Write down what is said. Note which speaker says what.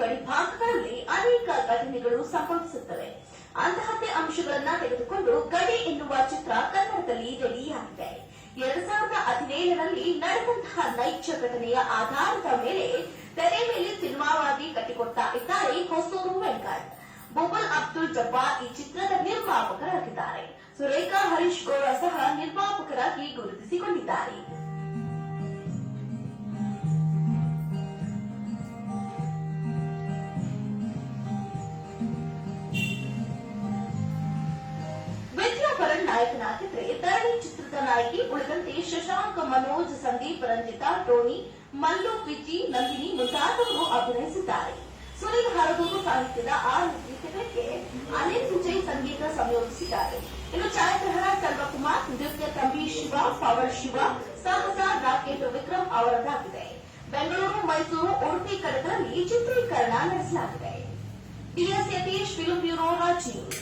Speaker 1: ಗಡಿ ಭಾಗಗಳಲ್ಲಿ ಅನೇಕ ಘಟನೆಗಳು ಸಂಭವಿಸುತ್ತವೆ. ಅಂತಹದ್ದೇ ಅಂಶಗಳನ್ನ ತೆಗೆದುಕೊಂಡು ಗಡಿ ಎನ್ನುವ ಚಿತ್ರ ಕನ್ನಡದಲ್ಲಿ ರೆಡಿಯಾಗಿದೆ. 2017ರಲ್ಲಿ ನಡೆದಂತಹ ನೈಜ ಘಟನೆಯ ಆಧಾರದ ಮೇಲೆ ತೆರೆ ಮೇಲೆ ಸಿನಿಮಾವಾಗಿ ಕಟ್ಟಿಕೊಡ್ತಾ ಇದ್ದಾರೆ ಹೊಸೂರು ವೆಂಕಟ್. ಬುಬುಲ್ ಅಬ್ದುಲ್ ಜಬ್ಬಾರ್ ಈ ಚಿತ್ರದ ನಿರ್ಮಾಪಕರಾಗಿದ್ದಾರೆ. ಸುರೇಖಾ ಹರೀಶ್ ಗೌಡ ಸಹ ನಿರ್ಮಾಪಕರಾಗಿ ಗುರುತಿಸಿಕೊಂಡಿದ್ದಾರೆ. ನಾಯಕನಾಗಿದ್ರೆ ಧರಣಿ ಚಿತ್ರದ ನಾಯಕಿ, ಉಳಿದಂತೆ ಶಶಾಂಕ್, ಮನೋಜ್, ಸಂದೀಪ್, ರಂಜಿತಾ, ಟೋನಿ, ಮಲ್ಲು, ವಿಜಿ, ನಂದಿನಿ ಮುಂತಾದವರು ಅಭಿನಯಿಸಿದ್ದಾರೆ. ಸುನಿಲ್ ಹರದೂರು ಸಾಹಿತ್ಯದ ಗೀತೆಗಳಿಗೆ ಅನಿಲ್ ವಿಜಯ್ ಸಂಗೀತ ಸಂಯೋಜಿಸಿದ್ದಾರೆ. ಇನ್ನು ಛಾಯಾಗ್ರಹಣ ಸೆಲ್ವಕುಮಾರ್, ನೃತ್ಯ ತಂಬಿ ಶಿವ, ಪವರ್ ಶಿವ, ಸಾಹಸ ರಾಕೆಟ್ ವಿಕ್ರಮ್ ಅವರದಾಗಿದೆ. ಬೆಂಗಳೂರು, ಮೈಸೂರು, ಉಡುಪಿ ಕಡೆಗಳಲ್ಲಿ ಚಿತ್ರೀಕರಣ ನಡೆಸಲಾಗಿದೆ. DS Yatish, film bureau, Rajiv.